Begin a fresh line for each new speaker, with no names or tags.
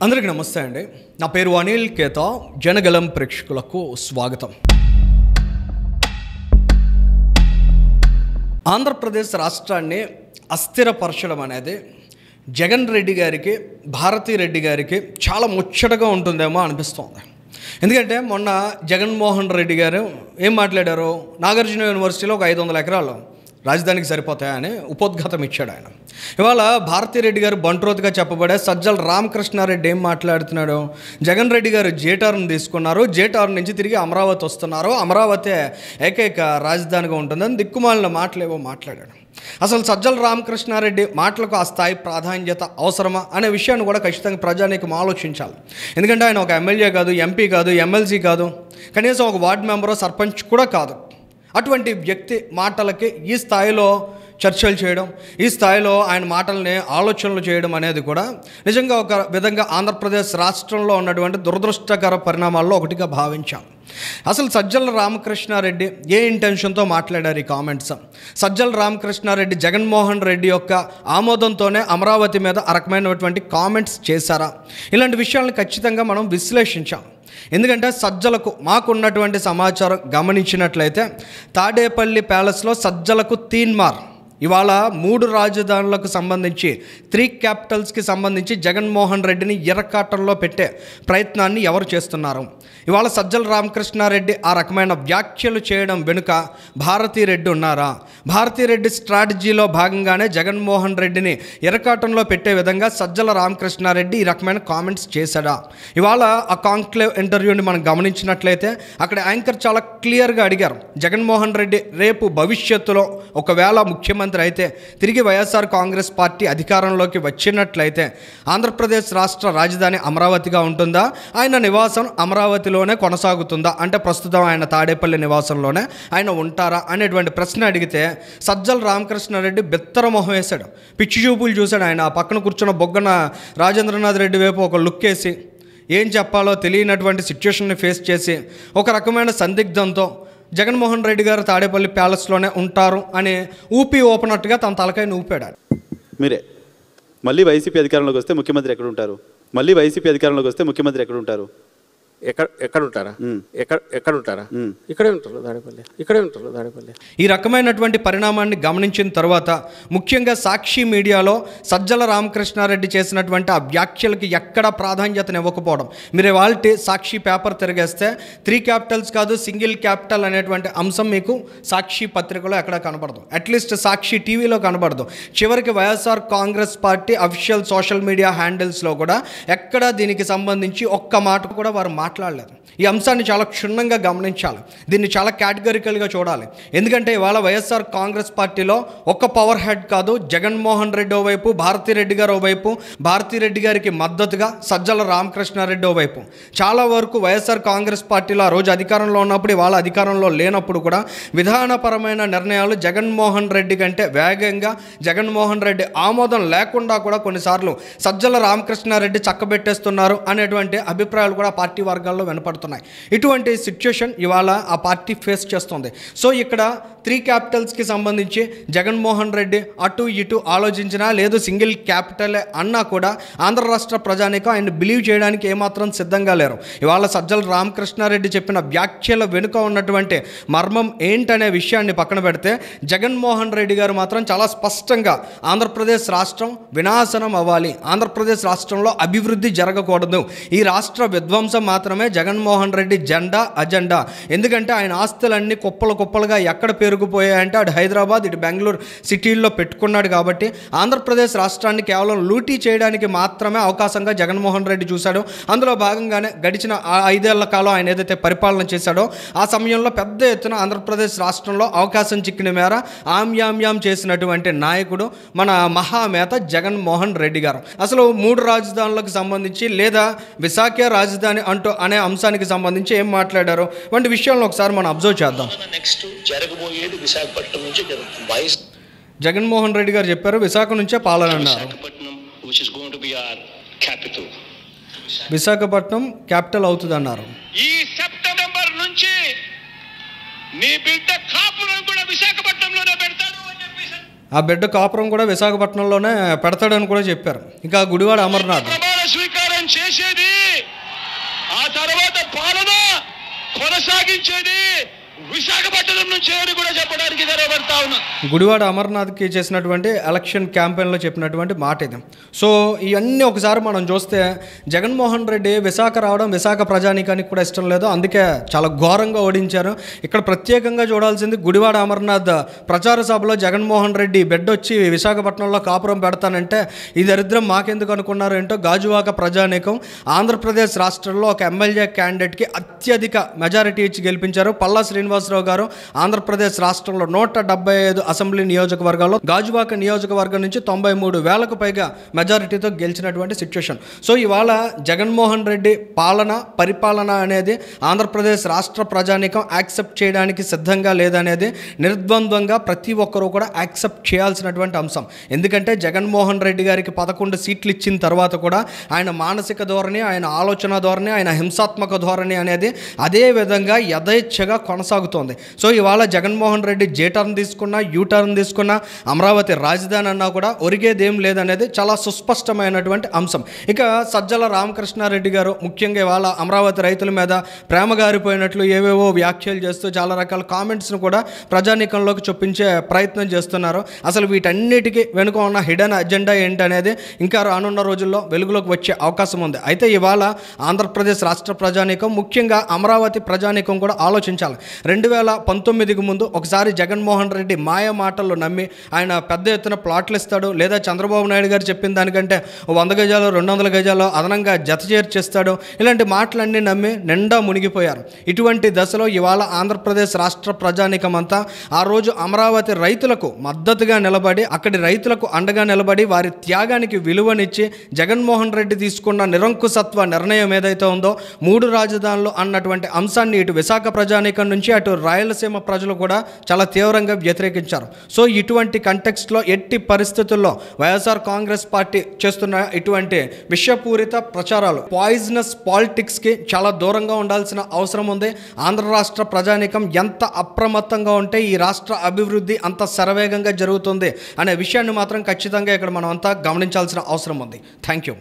అందరికీ నమస్తే అండి. నా పేరు అనిల్ కేతా. జనగలం ప్రేక్షకులకు స్వాగతం. ఆంధ్రప్రదేశ్ రాష్ట్రాన్ని అస్థిరపరచడం అనేది జగన్ రెడ్డి గారికి, భారతీ రెడ్డి గారికి చాలా ముచ్చటగా ఉంటుందేమో అనిపిస్తోంది. ఎందుకంటే మొన్న జగన్మోహన్ రెడ్డి గారు ఏం మాట్లాడారు, నాగార్జున యూనివర్సిటీలో ఒక 500 ఎకరాలు రాజధానికి సరిపోతాయని ఉపోద్ఘాతం ఇచ్చాడు ఆయన. ఇవాళ భారతీరెడ్డి గారు బంట్రోత్గా చెప్పబడే సజ్జల రామకృష్ణారెడ్డి ఏం మాట్లాడుతున్నాడు, జగన్ రెడ్డి గారు జేటార్ని తీసుకున్నారు, జేటార్ నుంచి తిరిగి అమరావతి వస్తున్నారు, అమరావతి ఏకైక రాజధానిగా ఉంటుందని దిక్కుమాలిన మాటలేవో మాట్లాడాడు. అసలు సజ్జల రామకృష్ణారెడ్డి మాటలకు ఆ స్థాయి ప్రాధాన్యత అవసరమా అనే విషయాన్ని కూడా ఖచ్చితంగా ప్రజానీకం ఆలోచించాలి. ఎందుకంటే ఆయన ఒక ఎమ్మెల్యే కాదు, ఎంపీ కాదు, ఎమ్మెల్సీ కాదు, కనీసం ఒక వార్డు మెంబరో సర్పంచ్ కూడా కాదు. అటువంటి వ్యక్తి మాటలకి ఈ స్థాయిలో చర్చలు చేయడం, ఈ స్థాయిలో ఆయన మాటల్ని ఆలోచనలు చేయడం అనేది కూడా నిజంగా ఒక విధంగా ఆంధ్రప్రదేశ్ రాష్ట్రంలో ఉన్నటువంటి దురదృష్టకర పరిణామాల్లో ఒకటిగా భావించాం. అసలు సజ్జల రామకృష్ణారెడ్డి ఏ ఇంటెన్షన్తో మాట్లాడారు ఈ కామెంట్స్? సజ్జల రామకృష్ణారెడ్డి జగన్మోహన్ రెడ్డి యొక్క ఆమోదంతోనే అమరావతి మీద ఆ రకమైనటువంటి కామెంట్స్ చేశారా? ఇలాంటి విషయాలను ఖచ్చితంగా మనం విశ్లేషించాం. ఎందుకంటే సజ్జలకు మాకున్నటువంటి సమాచారం గమనించినట్లయితే తాడేపల్లి ప్యాలెస్లో సజ్జలకు తీన్మార్ ఇవాళ 3 రాజధానులకు సంబంధించి 3 క్యాపిటల్స్కి సంబంధించి జగన్మోహన్ రెడ్డిని ఇరకాటంలో పెట్టే ప్రయత్నాన్ని ఎవరు చేస్తున్నారు? ఇవాళ సజ్జల రామకృష్ణారెడ్డి ఆ రకమైన వ్యాఖ్యలు చేయడం వెనుక భారతీరెడ్డి ఉన్నారా? భారతీరెడ్డి స్ట్రాటజీలో భాగంగానే జగన్మోహన్ రెడ్డిని ఇరకాటంలో పెట్టే విధంగా సజ్జల రామకృష్ణారెడ్డి ఈ రకమైన కామెంట్స్ చేశాడా? ఇవాళ ఆ కాంక్లేవ్ ఇంటర్వ్యూని మనం గమనించినట్లయితే అక్కడ యాంకర్ చాలా క్లియర్గా అడిగారు, జగన్మోహన్ రెడ్డి రేపు భవిష్యత్తులో ఒకవేళ ముఖ్యమంత్రి అయితే, తిరిగి వైఎస్ఆర్ కాంగ్రెస్ పార్టీ అధికారంలోకి వచ్చినట్లయితే ఆంధ్రప్రదేశ్ రాష్ట్ర రాజధాని అమరావతిగా ఉంటుందా, ఆయన నివాసం అమరావతిలోనే కొనసాగుతుందా, అంటే ప్రస్తుతం ఆయన తాడేపల్లి నివాసంలోనే ఆయన ఉంటారా అనేటువంటి ప్రశ్న అడిగితే సజ్జల రామకృష్ణారెడ్డి బెత్తర మొహం వేశాడు, పిచ్చి చూపులు చూశాడు. ఆయన పక్కన కూర్చున్న బొగ్గన రాజేంద్రనాథ్ రెడ్డి వైపు ఒక లుక్ వేసి ఏం చెప్పాలో తెలియనటువంటి సిచ్యువేషన్ని ఫేస్ చేసి ఒక రకమైన సందిగ్ధంతో జగన్మోహన్ రెడ్డి గారు తాడేపల్లి ప్యాలెస్లోనే ఉంటారు అని ఊపినట్టుగా తన తలకాయని ఊపాడు.
మీరే మళ్ళీ వైసీపీ అధికారంలోకి వస్తే ముఖ్యమంత్రి ఎక్కడ ఉంటారు? మళ్ళీ వైసీపీ అధికారంలోకి వస్తే ముఖ్యమంత్రి ఎక్కడ ఉంటారు?
ఎక్కడ ఉంటారా? ఇక్కడే ఉంటారు దాడేపల్లి.
ఈ రకమైనటువంటి పరిణామాన్ని గమనించిన తర్వాత ముఖ్యంగా సాక్షి మీడియాలో సజ్జల రామకృష్ణారెడ్డి చేసినటువంటి ఆ వ్యాఖ్యలకి ఎక్కడ ప్రాధాన్యతను ఇవ్వకపోవడం. మీరు వాళ్ళ సాక్షి పేపర్ తిరిగేస్తే 3 క్యాపిటల్స్ కాదు, సింగిల్ క్యాపిటల్ అనేటువంటి అంశం మీకు సాక్షి పత్రికలో ఎక్కడ కనబడదు, అట్లీస్ట్ సాక్షి టీవీలో కనబడదు. చివరికి YSR Congress party official social media హ్యాండిల్స్లో కూడా ఎక్కడ దీనికి సంబంధించి ఒక్క మాట కూడా వారు మాట్లాడలేదు. ఈ అంశాన్ని చాలా క్షుణ్ణంగా గమనించాలి, దీన్ని చాలా కేటగిరికల్గా చూడాలి. ఎందుకంటే ఇవాళ వైఎస్ఆర్ కాంగ్రెస్ పార్టీలో ఒక్క పవర్ హెడ్ కాదు, జగన్మోహన్ రెడ్డి ఓవైపు, భారతీరెడ్డి గారు ఓవైపు, భారతీరెడ్డి గారికి మద్దతుగా సజ్జల రామకృష్ణారెడ్డి ఓవైపు. చాలా వరకు వైఎస్ఆర్ కాంగ్రెస్ పార్టీలో ఆ రోజు అధికారంలో ఉన్నప్పుడు, ఇవాళ అధికారంలో లేనప్పుడు కూడా విధానపరమైన నిర్ణయాలు జగన్మోహన్ రెడ్డి కంటే వేగంగా, జగన్మోహన్ రెడ్డి ఆమోదం లేకుండా కూడా కొన్నిసార్లు సజ్జల రామకృష్ణారెడ్డి చక్కబెట్టేస్తున్నారు అనేటువంటి అభిప్రాయాలు కూడా పార్టీ వర్గాల్లో వినపడుతున్నాయి. ఇటువంటి సిచ్యుయేషన్ ఇవాళ ఆ పార్టీ ఫేస్ చేస్తుంది. సో ఇక్కడ 3 క్యాపిటల్స్కి సంబంధించి జగన్మోహన్ రెడ్డి అటు ఇటు ఆలోచించినా, లేదు సింగిల్ క్యాపిటలే అన్నా కూడా ఆంధ్ర రాష్ట్ర ప్రజానీకం ఆయన బిలీవ్ చేయడానికి ఏమాత్రం సిద్ధంగా లేరు. ఇవాళ సజ్జల రామకృష్ణారెడ్డి చెప్పిన వ్యాఖ్యల వెనుక ఉన్నటువంటి మర్మం ఏంటనే విషయాన్ని పక్కన పెడితే జగన్మోహన్ రెడ్డి గారు మాత్రం చాలా స్పష్టంగా ఆంధ్రప్రదేశ్ రాష్ట్రం వినాశనం అవ్వాలి, ఆంధ్రప్రదేశ్ రాష్ట్రంలో అభివృద్ధి జరగకూడదు, ఈ రాష్ట్ర విధ్వంసం మాత్రమే జగన్మోహన్ రెడ్డి అజెండా. ఎందుకంటే ఆయన ఆస్తులన్నీ కుప్పలుగా ఎక్కడ పెరిగిపోయాయంటే అటు హైదరాబాద్, ఇటు బెంగళూరు సిటీల్లో పెట్టుకున్నాడు. కాబట్టి ఆంధ్రప్రదేశ్ రాష్ట్రాన్ని కేవలం లూటీ చేయడానికి మాత్రమే అవకాశంగా జగన్మోహన్ రెడ్డి చూశాడు. అందులో భాగంగానే గడిచిన 5 ఏళ్ల కాలం ఆయన ఏదైతే పరిపాలన చేశాడో ఆ సమయంలో పెద్ద ఎత్తున ఆంధ్రప్రదేశ్ రాష్ట్రంలో అవకాశం చిక్కిన మేర ఆమ్యామ్యాం చేసినటువంటి నాయకుడు మన మహామేత జగన్మోహన్ రెడ్డి గారు. అసలు 3 రాజధానులకు సంబంధించి లేదా విశాఖ రాజధాని అంటూ అనే అంశానికి సంబంధించి ఏం మాట్లాడారో వంటి విషయాలను ఒకసారి మనం అబ్జర్వ్ చేద్దాం.
నెక్స్ట్ జరగబోయేది విశాఖపట్నం నుంచి జరుగుతుంది.
జగన్మోహన్ రెడ్డి గారు చెప్పారు విశాఖ నుంచే పాలన అన్నారు. విశాఖపట్నం క్యాపిటల్ అవుతుంది అన్నారు.
ఈ సెప్టెంబర్ నుంచి నీ బిడ్డ కాపురం కూడా విశాఖపట్నంలోనే పెడతాడు అని చెప్పేసి
ఆ బిడ్డ కాపురం కూడా విశాఖపట్నంలోనే పెడతాడని కూడా చెప్పారు. ఇంకా గుడివాడ అమర్నాథ్
ప్రమాణ స్వీకారం చేసేది, ఆ తర్వాత పాలన కొనసాగించేది విశాఖపట్నం నుంచి అని కూడా చెప్పడానికి గర్వపడతా ఉన్నా.
గుడివాడ అమర్నాథ్కి చేసినటువంటి ఎలక్షన్ క్యాంపెయిన్లో చెప్పినటువంటి మాట ఇది. సో ఇవన్నీ ఒకసారి మనం చూస్తే జగన్మోహన్ రెడ్డి విశాఖ రావడం విశాఖ ప్రజానీకానికి కూడా ఇష్టం లేదు, అందుకే చాలా ఘోరంగా ఓడించారు. ఇక్కడ ప్రత్యేకంగా చూడాల్సింది గుడివాడ అమర్నాథ్ ప్రచార సభలో జగన్మోహన్ రెడ్డి బిడ్డ వచ్చి విశాఖపట్నంలో కాపురం పెడతానంటే ఈ దరిద్రం మాకెందుకు అనుకున్నారు ఏంటో గాజువాక ప్రజానీకం ఆంధ్రప్రదేశ్ రాష్ట్రంలో ఒక ఎమ్మెల్యే క్యాండిడేట్కి అత్యధిక మెజారిటీ ఇచ్చి గెలిపించారు. పల్లా శ్రీనివాసరావు గారు ఆంధ్రప్రదేశ్ రాష్ట్రంలో 175 అసెంబ్లీ నియోజకవర్గాల్లో గాజువాక నియోజకవర్గం నుంచి 93,000కు పైగా మెజారిటీతో గెలిచినటువంటి సిచ్యువేషన్. సో ఇవాళ జగన్మోహన్ రెడ్డి పరిపాలన అనేది ఆంధ్రప్రదేశ్ రాష్ట్ర ప్రజానీకం యాక్సెప్ట్ చేయడానికి సిద్ధంగా లేదనేది నిర్ద్వంద్వంగా ప్రతి ఒక్కరూ కూడా యాక్సెప్ట్ చేయాల్సినటువంటి అంశం. ఎందుకంటే జగన్మోహన్ రెడ్డి గారికి 11 సీట్లు ఇచ్చిన తర్వాత కూడా ఆయన మానసిక ధోరణి, ఆయన ఆలోచన ధోరణి, ఆయన హింసాత్మక ధోరణి అనేది అదే విధంగా యథేచ్ఛగా కొనసాగుతోంది. సో ఇవాళ జగన్మోహన్ రెడ్డి టర్న్ తీసుకున్నా, టర్న్ తీసుకున్నా, అమరావతి రాజధాని అన్నా కూడా ఒరిగేదేం లేదనేది చాలా సుస్పష్టమైనటువంటి అంశం. ఇక సజ్జల రామకృష్ణారెడ్డి గారు ముఖ్యంగా ఇవాళ అమరావతి రైతుల మీద ప్రేమ గారిపోయినట్లు ఏవేవో వ్యాఖ్యలు చేస్తూ చాలా రకాల కామెంట్స్ను కూడా ప్రజానీకంలోకి చొప్పించే ప్రయత్నం చేస్తున్నారు. అసలు వీటన్నిటికీ వెనుక ఉన్న హిడెన్ అజెండా ఏంటనేది ఇంకా రానున్న రోజుల్లో వెలుగులోకి వచ్చే అవకాశం ఉంది. అయితే ఇవాళ ఆంధ్రప్రదేశ్ రాష్ట్ర ప్రజానీకం ముఖ్యంగా అమరావతి ప్రజానీకం కూడా ఆలోచించాలి. 2019కి ముందు ఒకసారి జగన్మోహన్ రెడ్డి మాయ మాటల్లో నమ్మి ఆయన పెద్ద ఎత్తున ప్లాట్లు ఇస్తాడు, లేదా చంద్రబాబు నాయుడు గారు చెప్పిన దానికంటే 100 గజాలు 200 గజాలు అదనంగా జత చేర్చేస్తాడు, ఇలాంటి మాటలన్నీ నమ్మి నిండా మునిగిపోయారు. ఇటువంటి దశలో ఇవాళ ఆంధ్రప్రదేశ్ రాష్ట్ర ప్రజానీకం అంతా ఆ రోజు అమరావతి రైతులకు మద్దతుగా నిలబడి, అక్కడి రైతులకు అండగా నిలబడి, వారి త్యాగానికి విలువనిచ్చి జగన్మోహన్ రెడ్డి తీసుకున్న నిరంకుశత్వ నిర్ణయం ఏదైతే ఉందో 3 రాజధానులు అన్నటువంటి అంశాన్ని ఇటు విశాఖ ప్రజానీకం నుంచి అటు రాయలసీమ ప్రజలు కూడా చాలా తీవ్రంగా వ్యతిరేకించారు. సో ఇటువంటి కంటెక్స్ట్లో ఎట్టి పరిస్థితుల్లో వైఎస్ఆర్ కాంగ్రెస్ పార్టీ చేస్తున్న ఇటువంటి విషపూరిత ప్రచారాలు, పాయిజనస్ పాలిటిక్స్కి చాలా దూరంగా ఉండాల్సిన అవసరం ఉంది. ఆంధ్ర రాష్ట్ర ప్రజానీకం ఎంత అప్రమత్తంగా ఉంటే ఈ రాష్ట్ర అభివృద్ధి అంత శరవేగంగా జరుగుతుంది అనే విషయాన్ని మాత్రం ఖచ్చితంగా ఇక్కడ మనం అంతా గమనించాల్సిన అవసరం ఉంది. Thank you.